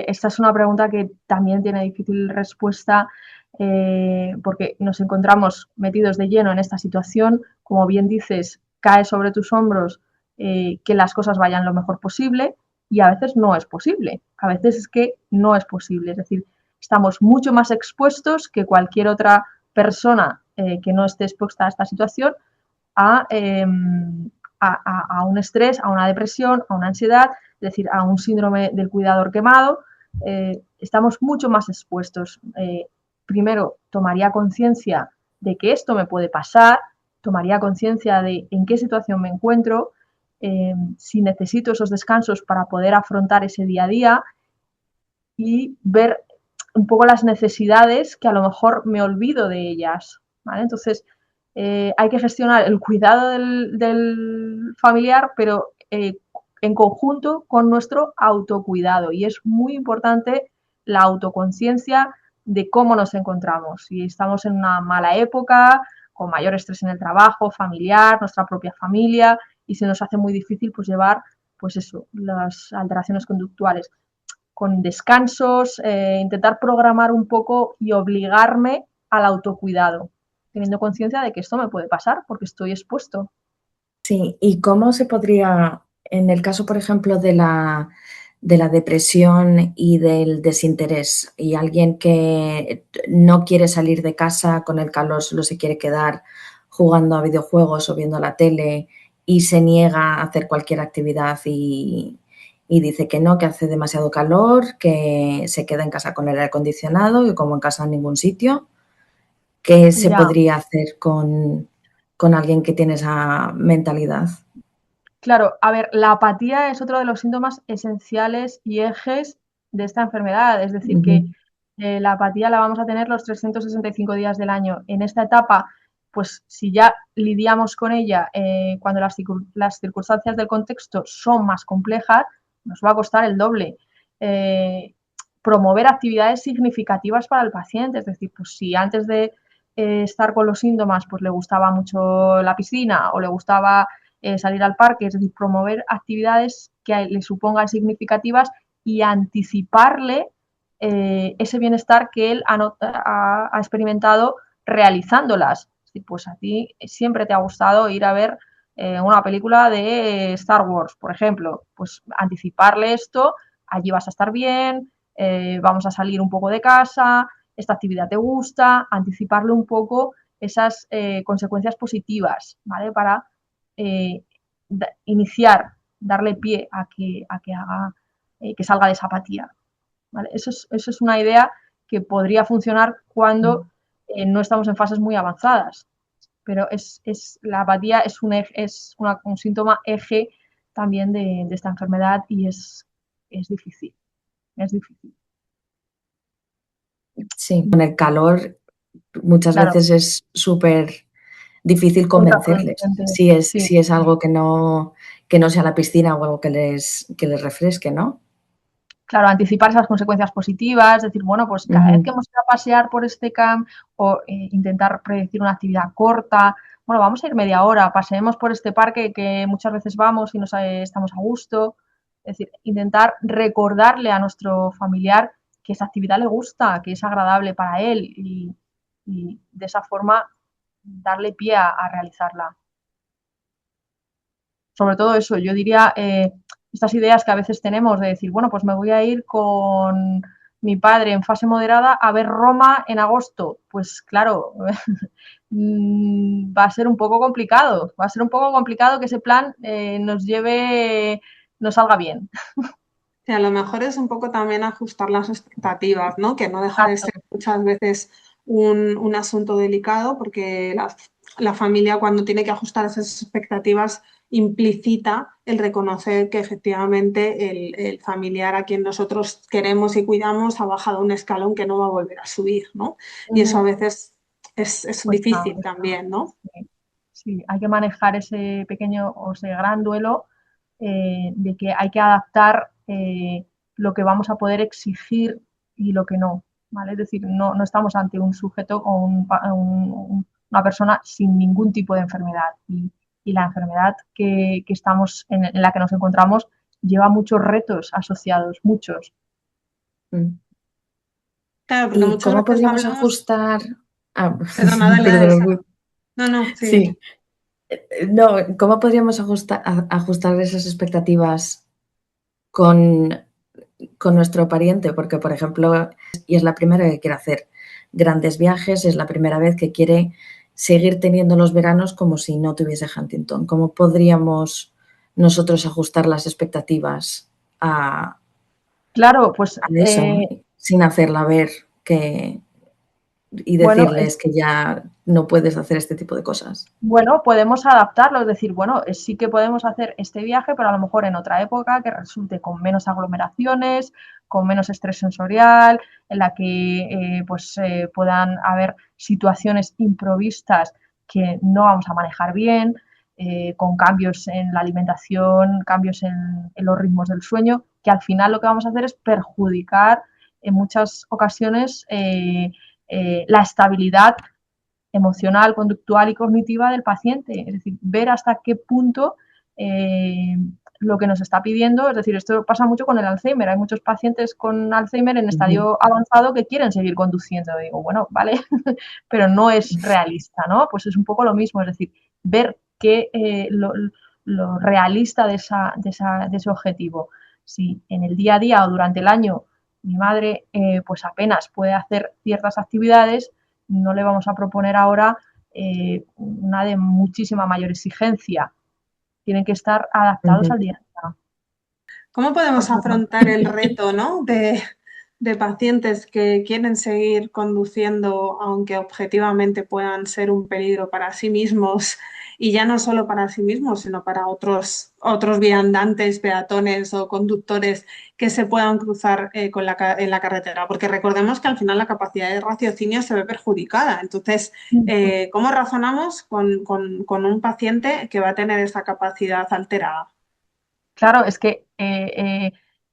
esta es una pregunta que también tiene difícil respuesta porque nos encontramos metidos de lleno en esta situación. Como bien dices, cae sobre tus hombros que las cosas vayan lo mejor posible y a veces no es posible. A veces es que no es posible. Es decir, estamos mucho más expuestos que cualquier otra persona que no esté expuesta a esta situación a, a un estrés, a una depresión, a una ansiedad, es decir, a un síndrome del cuidador quemado. Estamos mucho más expuestos. Primero, tomaría conciencia de que esto me puede pasar, tomaría conciencia de en qué situación me encuentro, si necesito esos descansos para poder afrontar ese día a día y ver un poco las necesidades que a lo mejor me olvido de ellas. ¿Vale? Entonces, hay que gestionar el cuidado del familiar, pero en conjunto con nuestro autocuidado. Y es muy importante la autoconciencia de cómo nos encontramos. Si estamos en una mala época, con mayor estrés en el trabajo, familiar, nuestra propia familia, y se nos hace muy difícil pues llevar pues eso, las alteraciones conductuales con descansos, intentar programar un poco y obligarme al autocuidado, teniendo conciencia de que esto me puede pasar porque estoy expuesto. Sí, ¿y cómo se podría, en el caso, por ejemplo, de la depresión y del desinterés, y alguien que no quiere salir de casa con el calor, solo se quiere quedar jugando a videojuegos o viendo la tele y se niega a hacer cualquier actividad y dice que no, que hace demasiado calor, que se queda en casa con el aire acondicionado y como en casa en ningún sitio? ¿Qué se Ya, podría hacer con alguien que tiene esa mentalidad? claro, a ver, la apatía es otro de los síntomas esenciales y ejes de esta enfermedad, es decir, que Ujú. la apatía la vamos a tener los 365 días del año. En esta etapa, pues si ya lidiamos con ella cuando las circunstancias del contexto son más complejas, nos va a costar el doble. Eh, Promover actividades significativas para el paciente, es decir, pues si antes de estar con los síntomas, pues le gustaba mucho la piscina o le gustaba salir al parque, es decir, promover actividades que le supongan significativas y anticiparle ese bienestar que él ha experimentado realizándolas. Pues a ti siempre te ha gustado ir a ver una película de Star Wars, por ejemplo, pues anticiparle esto, allí vas a estar bien, vamos a salir un poco de casa, esta actividad te gusta, anticiparle un poco esas consecuencias positivas, ¿vale? Para iniciar, darle pie a que haga, que salga de esa apatía. ¿Vale? Eso es una idea que podría funcionar cuando no estamos en fases muy avanzadas, pero la apatía un síntoma eje también de esta enfermedad y es difícil, es difícil. Sí, con el calor muchas Claro, veces es súper difícil convencerles. contraproducente, sí. Si es algo que no sea la piscina o algo que les refresque, ¿no? Claro, anticipar esas consecuencias positivas, decir, bueno, pues cada vez que Ujú. hemos ido a pasear por este camp o intentar predecir una actividad corta, bueno, vamos a ir media hora, paseemos por este parque que muchas veces vamos y nos estamos a gusto. Es decir, intentar recordarle a nuestro familiar que esa actividad le gusta, que es agradable para él y de esa forma darle pie a realizarla. Sobre todo eso, yo diría estas ideas que a veces tenemos de decir, bueno, pues me voy a ir con mi padre en fase moderada a ver Roma en agosto. Pues claro, va a ser un poco complicado, va a ser un poco complicado que ese plan nos lleve, nos salga bien. Y a lo mejor es un poco también ajustar las expectativas, ¿no? Que no deja de Exacto, ser muchas veces un asunto delicado porque la familia cuando tiene que ajustar esas expectativas implicita el reconocer que efectivamente el familiar a quien nosotros queremos y cuidamos ha bajado un escalón que no va a volver a subir, ¿no? Y eso a veces es cuesta, difícil cuesta. también, ¿no? Sí, Sí, hay que manejar ese pequeño o ese gran duelo de que hay que adaptar lo que vamos a poder exigir y lo que no, ¿vale? Es decir, no estamos ante un sujeto o una persona sin ningún tipo de enfermedad y la enfermedad que estamos en la que nos encontramos lleva muchos retos asociados, muchos. Mm. Claro, porque ¿Y muchas cómo veces podríamos hablamos, ajustar? Ah, perdona, dale, dale, perdón, Sara. No, no, sí. sí. No, ¿cómo podríamos ajustar esas expectativas con, con nuestro pariente? Porque, por ejemplo, y es la primera que quiere hacer grandes viajes, es la primera vez que quiere seguir teniendo los veranos como si no tuviese Huntington. ¿Cómo podríamos nosotros ajustar las expectativas Claro, pues a eso, ¿no? Sin hacerla ver que, y bueno, decirles que ya no puedes hacer este tipo de cosas? bueno, podemos adaptarlo, es decir, bueno, sí que podemos hacer este viaje, pero a lo mejor en otra época que resulte con menos aglomeraciones, con menos estrés sensorial, en la que puedan haber situaciones imprevistas que no vamos a manejar bien, con cambios en la alimentación, cambios en los ritmos del sueño, que al final lo que vamos a hacer es perjudicar en muchas ocasiones la estabilidad emocional, conductual y cognitiva del paciente. Es decir, ver hasta qué punto lo que nos está pidiendo, es decir, esto pasa mucho con el Alzheimer. Hay muchos pacientes con Alzheimer en estadio avanzado que quieren seguir conduciendo. Digo, bueno, vale, pero no es realista, ¿no? Pues es un poco lo mismo, es decir, ver que lo realista de ese objetivo. Si en el día a día o durante el año mi madre pues apenas puede hacer ciertas actividades, no le vamos a proponer ahora una de muchísima mayor exigencia. Tienen que estar adaptados al día a día. ¿Cómo podemos afrontar el reto, ¿no? de pacientes que quieren seguir conduciendo, aunque objetivamente puedan ser un peligro para sí mismos, y ya no solo para sí mismos, sino para otros viandantes, peatones o conductores que se puedan cruzar en la carretera? Porque recordemos que al final la capacidad de raciocinio se ve perjudicada. Entonces, ¿cómo razonamos con un paciente que va a tener esa capacidad alterada? Claro, es que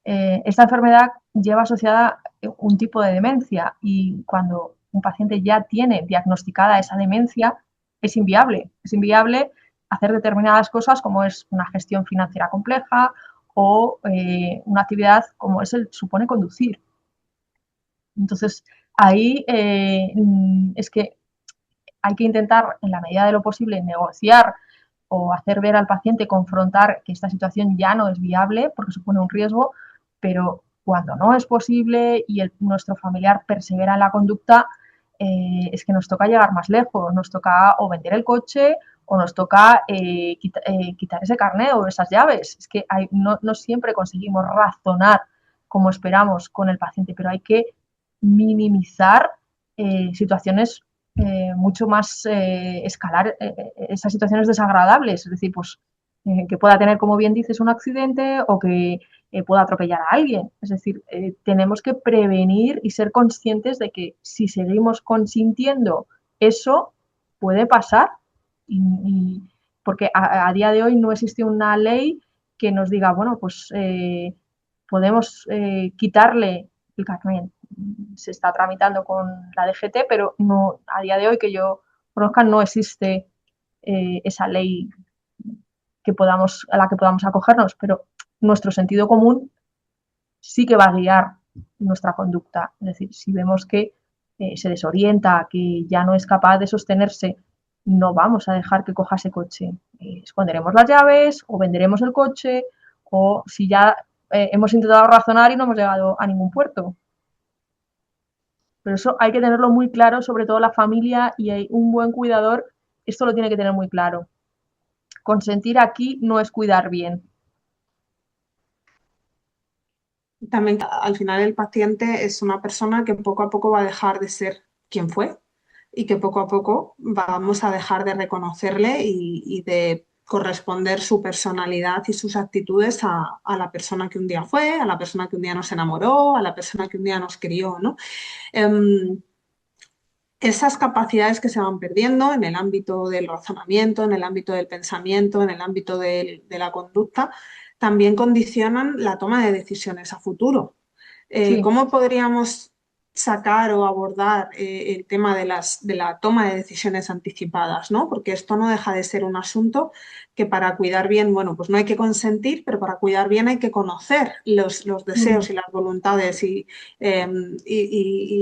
esta enfermedad lleva asociada un tipo de demencia y cuando un paciente ya tiene diagnosticada esa demencia, es inviable. Es inviable hacer determinadas cosas como es una gestión financiera compleja o una actividad como supone conducir. Entonces, ahí es que hay que intentar, en la medida de lo posible, negociar o hacer ver al paciente, confrontar que esta situación ya no es viable porque supone un riesgo, pero cuando no es posible y nuestro familiar persevera en la conducta, es que nos toca llegar más lejos, nos toca o vender el coche o nos toca quitar ese carnet o esas llaves. Es que no siempre conseguimos razonar como esperamos con el paciente, pero hay que minimizar situaciones mucho más escalar esas situaciones desagradables, es decir, pues que pueda tener, como bien dices, un accidente o que pueda atropellar a alguien. Es decir, tenemos que prevenir y ser conscientes de que si seguimos consintiendo eso, puede pasar. Porque a día de hoy no existe una ley que nos diga, bueno, pues podemos quitarle el carnet. Se está tramitando con la DGT, pero no, a día de hoy que yo conozca no existe esa ley a la que podamos acogernos, pero nuestro sentido común sí que va a guiar nuestra conducta. Es decir, si vemos que se desorienta, que ya no es capaz de sostenerse, no vamos a dejar que coja ese coche. Esconderemos las llaves o venderemos el coche o si ya hemos intentado razonar y no hemos llegado a ningún puerto. Pero eso hay que tenerlo muy claro, sobre todo la familia y hay un buen cuidador, esto lo tiene que tener muy claro. Consentir aquí no es cuidar bien. También al final el paciente es una persona que poco a poco va a dejar de ser quien fue y que poco a poco vamos a dejar de reconocerle y de corresponder su personalidad y sus actitudes a la persona que un día fue, a la persona que un día nos enamoró, a la persona que un día nos crió, ¿no? esas capacidades que se van perdiendo en el ámbito del razonamiento, en el ámbito del pensamiento, en el ámbito de la conducta, también condicionan la toma de decisiones a futuro. Sí. ¿Cómo podríamos sacar o abordar el tema de la toma de decisiones anticipadas, ¿no? Porque esto no deja de ser un asunto que para cuidar bien, bueno, pues no hay que consentir, pero para cuidar bien hay que conocer los deseos y las voluntades y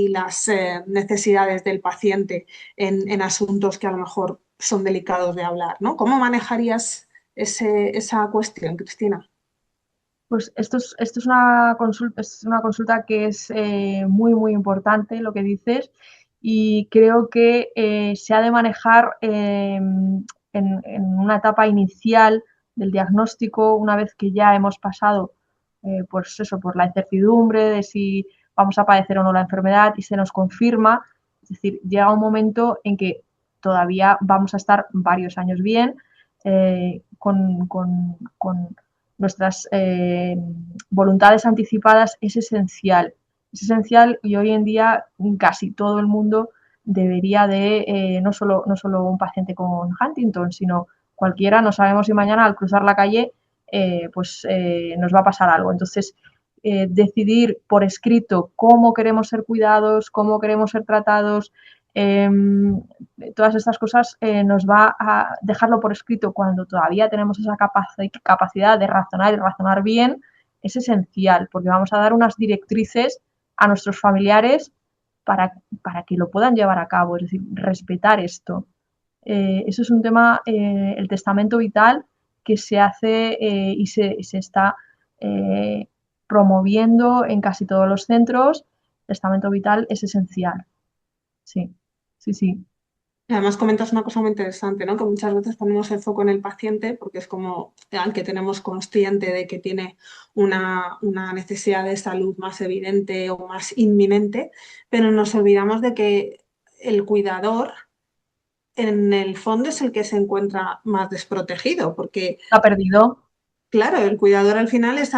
las necesidades del paciente en asuntos que a lo mejor son delicados de hablar, ¿no? ¿Cómo manejarías esa cuestión, Cristina? Pues esto es una consulta que es muy, muy importante lo que dices, y creo que se ha de manejar en una etapa inicial del diagnóstico, una vez que ya hemos pasado pues eso, por la incertidumbre de si vamos a padecer o no la enfermedad y se nos confirma. Es decir, llega un momento en que todavía vamos a estar varios años bien, con nuestras voluntades anticipadas. Es esencial. Es esencial, y hoy en día casi todo el mundo debería de, no solo un paciente con Huntington, sino cualquiera. No sabemos si mañana al cruzar la calle nos va a pasar algo. Entonces, decidir por escrito cómo queremos ser cuidados, cómo queremos ser tratados, todas estas cosas nos va a dejarlo por escrito cuando todavía tenemos esa capacidad de razonar y razonar bien. Es esencial, porque vamos a dar unas directrices a nuestros familiares para que lo puedan llevar a cabo, es decir, respetar esto. Eso es un tema, el testamento vital, que se hace y se está eh, promoviendo en casi todos los centros. El testamento vital es esencial. Sí, sí, sí. Y además comentas una cosa muy interesante, ¿no? Que muchas veces ponemos el foco en el paciente porque es como al que tenemos consciente de que tiene una necesidad de salud más evidente o más inminente, pero nos olvidamos de que el cuidador en el fondo es el que se encuentra más desprotegido, porque Ha perdido. claro, el cuidador al final es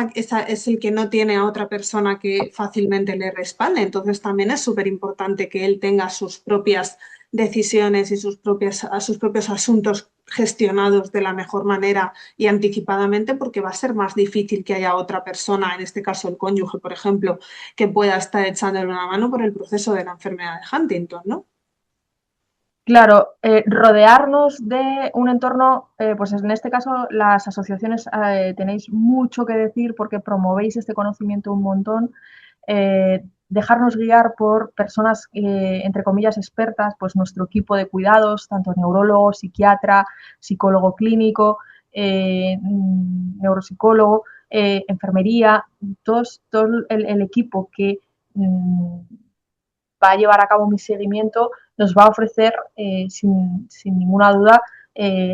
el que no tiene a otra persona que fácilmente le respalde. Entonces también es súper importante que él tenga sus propias decisiones y sus propios asuntos gestionados de la mejor manera y anticipadamente, porque va a ser más difícil que haya otra persona, en este caso el cónyuge, por ejemplo, que pueda estar echándole una mano por el proceso de la enfermedad de Huntington, ¿no? Claro, rodearnos de un entorno, pues en este caso las asociaciones tenéis mucho que decir porque promovéis este conocimiento un montón. Dejarnos guiar por personas, entre comillas, expertas, pues nuestro equipo de cuidados, tanto neurólogo, psiquiatra, psicólogo clínico, neuropsicólogo, enfermería, todo el equipo que va a llevar a cabo mi seguimiento nos va a ofrecer sin ninguna duda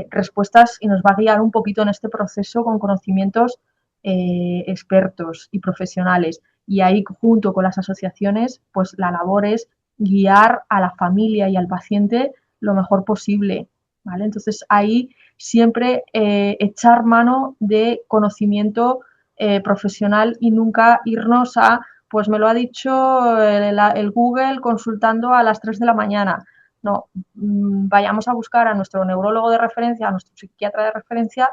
respuestas, y nos va a guiar un poquito en este proceso con conocimientos expertos y profesionales. Y ahí, junto con las asociaciones, pues la labor es guiar a la familia y al paciente lo mejor posible, ¿vale? Entonces ahí siempre echar mano de conocimiento profesional y nunca irnos a, pues me lo ha dicho el Google consultando a las 3 de la mañana. No, vayamos a buscar a nuestro neurólogo de referencia, a nuestro psiquiatra de referencia,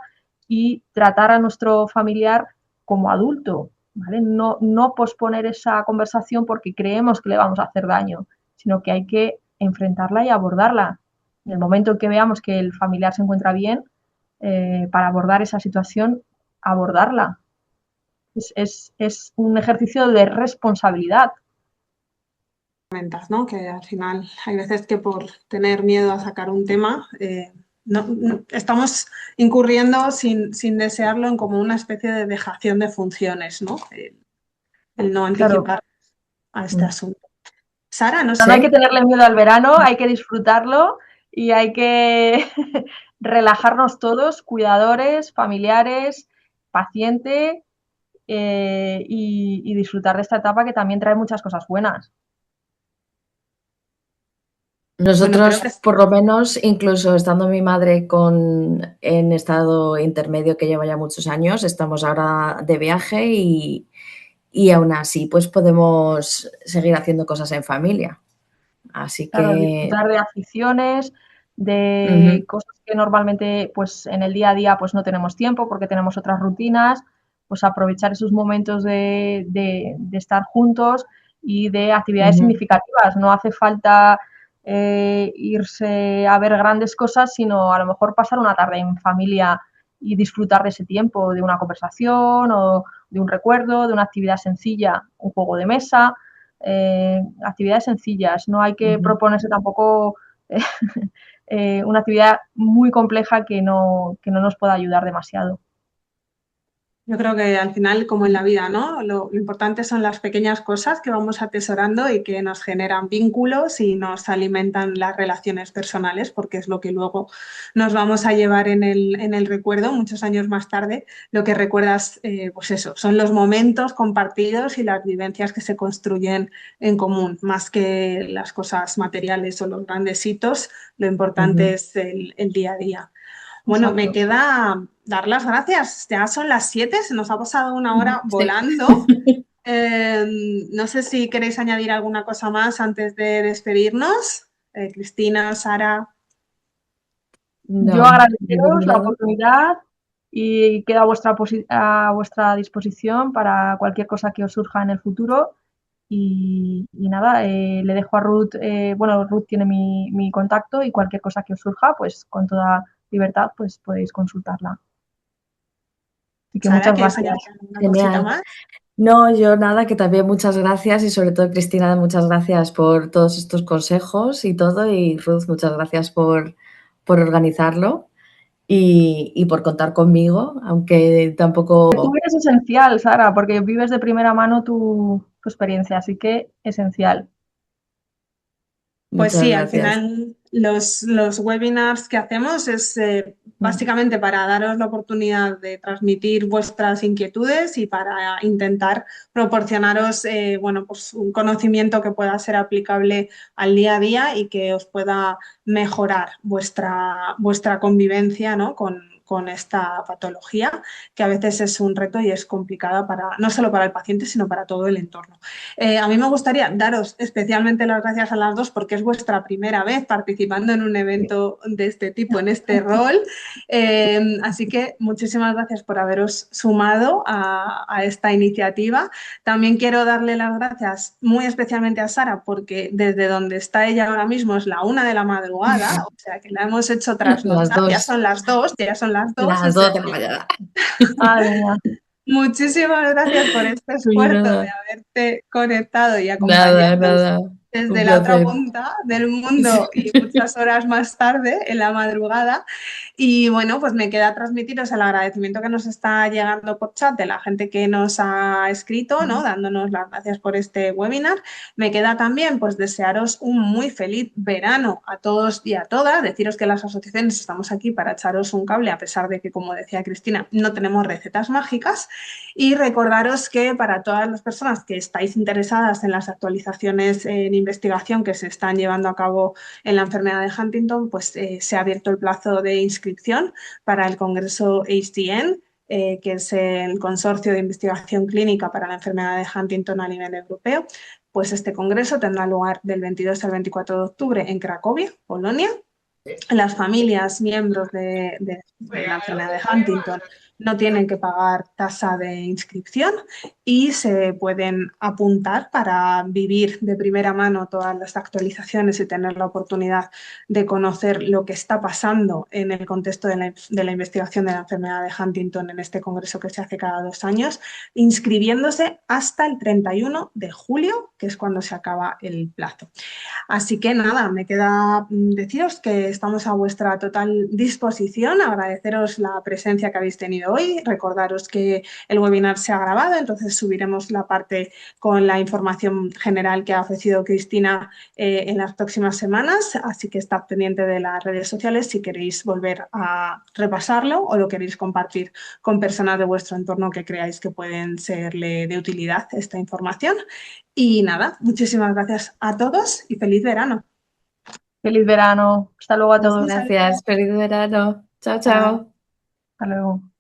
y tratar a nuestro familiar como adulto, ¿vale? No posponer esa conversación porque creemos que le vamos a hacer daño, sino que hay que enfrentarla y abordarla. En el momento en que veamos que el familiar se encuentra bien, para abordar esa situación, abordarla. Es un ejercicio de responsabilidad. ¿No? Que al final hay veces que por tener miedo a sacar un tema, estamos incurriendo sin desearlo en como una especie de dejación de funciones, ¿no? El no Claro, anticipar a este asunto. Sara, no no hay sé. que tenerle miedo al verano, hay que disfrutarlo y hay que relajarnos todos, cuidadores, familiares, paciente, y disfrutar de esta etapa que también trae muchas cosas buenas. Bueno, creo Nosotros, que por lo menos, incluso estando mi madre en estado intermedio que lleva ya muchos años, estamos ahora de viaje y aún así pues podemos seguir haciendo cosas en familia. Así Claro, que disfrutar de aficiones, de ujú, cosas que normalmente pues en el día a día pues no tenemos tiempo porque tenemos otras rutinas, pues aprovechar esos momentos de estar juntos y de actividades ujú, significativas. No hace falta irse a ver grandes cosas, sino a lo mejor pasar una tarde en familia y disfrutar de ese tiempo, de una conversación o de un recuerdo, de una actividad sencilla, un juego de mesa, actividades sencillas. No hay que ujú. proponerse tampoco eh, una actividad muy compleja que no nos pueda ayudar demasiado. Yo creo que al final, como en la vida, ¿no? Lo importante son las pequeñas cosas que vamos atesorando y que nos generan vínculos y nos alimentan las relaciones personales, porque es lo que luego nos vamos a llevar en el recuerdo muchos años más tarde. Lo que recuerdas, pues eso, son los momentos compartidos y las vivencias que se construyen en común, más que las cosas materiales o los grandes hitos. Lo importante Ujú. es el día a día. Bueno, me Exacto. queda dar las gracias. Ya son las 7, se nos ha pasado una hora Sí. volando. Eh, no sé si queréis añadir alguna cosa más antes de despedirnos. Cristina, Sara. Yo No, por mi agradeceros la lado, oportunidad y quedo a vuestra disposición para cualquier cosa que os surja en el futuro. Y nada, le dejo a Ruth, bueno, Ruth tiene mi contacto y cualquier cosa que os surja, pues con toda libertad, pues podéis consultarla. Así que Sara, muchas ¿quieres añadir gracias. alguna cosita genial. más? No, yo nada, que también muchas gracias y sobre todo Cristina, muchas gracias por todos estos consejos y todo y Ruth, muchas gracias por organizarlo y por contar conmigo, aunque Tú tampoco... eres esencial, Sara, porque vives de primera mano tu experiencia, así que esencial. Pues Muchas sí, al gracias. final los webinars que hacemos es Mm. básicamente para daros la oportunidad de transmitir vuestras inquietudes y para intentar proporcionaros bueno, pues un conocimiento que pueda ser aplicable al día a día y que os pueda mejorar vuestra convivencia, ¿no? con esta patología, que a veces es un reto y es complicada para, no solo para el paciente, sino para todo el entorno. A mí me gustaría daros especialmente las gracias a las dos porque es vuestra primera vez participando en un evento de este tipo, en este rol. Así que muchísimas gracias por haberos sumado a esta iniciativa. También quiero darle las gracias muy especialmente a Sara porque desde donde está ella ahora mismo es la 1 de la madrugada, o sea que la hemos hecho Las trasnochar, dos, ya son las 2, o las sea dos de la que mañana. Madre mía. muchísimas gracias por este Pues esfuerzo de nada, haberte conectado y nada, acompañarnos nada. desde Un la otra placer. punta del Sí. mundo y muchas horas más tarde, en la madrugada. Y bueno, pues me queda transmitiros el agradecimiento que nos está llegando por chat de la gente que nos ha escrito, ¿no? Dándonos las gracias por este webinar. Me queda también pues desearos un muy feliz verano a todos y a todas, deciros que las asociaciones estamos aquí para echaros un cable, a pesar de que, como decía Cristina, no tenemos recetas mágicas. Y recordaros que para todas las personas que estáis interesadas en las actualizaciones en investigación que se están llevando a cabo en la enfermedad de Huntington, pues se ha abierto el plazo de inscripción para el Congreso HDN, que es el Consorcio de Investigación Clínica para la Enfermedad de Huntington a nivel europeo. Pues este congreso tendrá lugar del 22 al 24 de octubre en Cracovia, Polonia. Las familias miembros de la enfermedad de Huntington no tienen que pagar tasa de inscripción y se pueden apuntar para vivir de primera mano todas las actualizaciones y tener la oportunidad de conocer lo que está pasando en el contexto de la investigación de la enfermedad de Huntington en este congreso que se hace cada 2 años, inscribiéndose hasta el 31 de julio, que es cuando se acaba el plazo. Así que nada, me queda deciros que estamos a vuestra total disposición, agradeceros la presencia que habéis tenido hoy, recordaros que el webinar se ha grabado, entonces subiremos la parte con la información general que ha ofrecido Cristina en las próximas semanas, así que estad pendiente de las redes sociales si queréis volver a repasarlo o lo queréis compartir con personas de vuestro entorno que creáis que pueden serle de utilidad esta información. Y nada, muchísimas gracias a todos y feliz verano. Feliz verano. Hasta luego a Pues todos. un saludo. Gracias, feliz verano. Chao, Chao. chao. Hasta luego.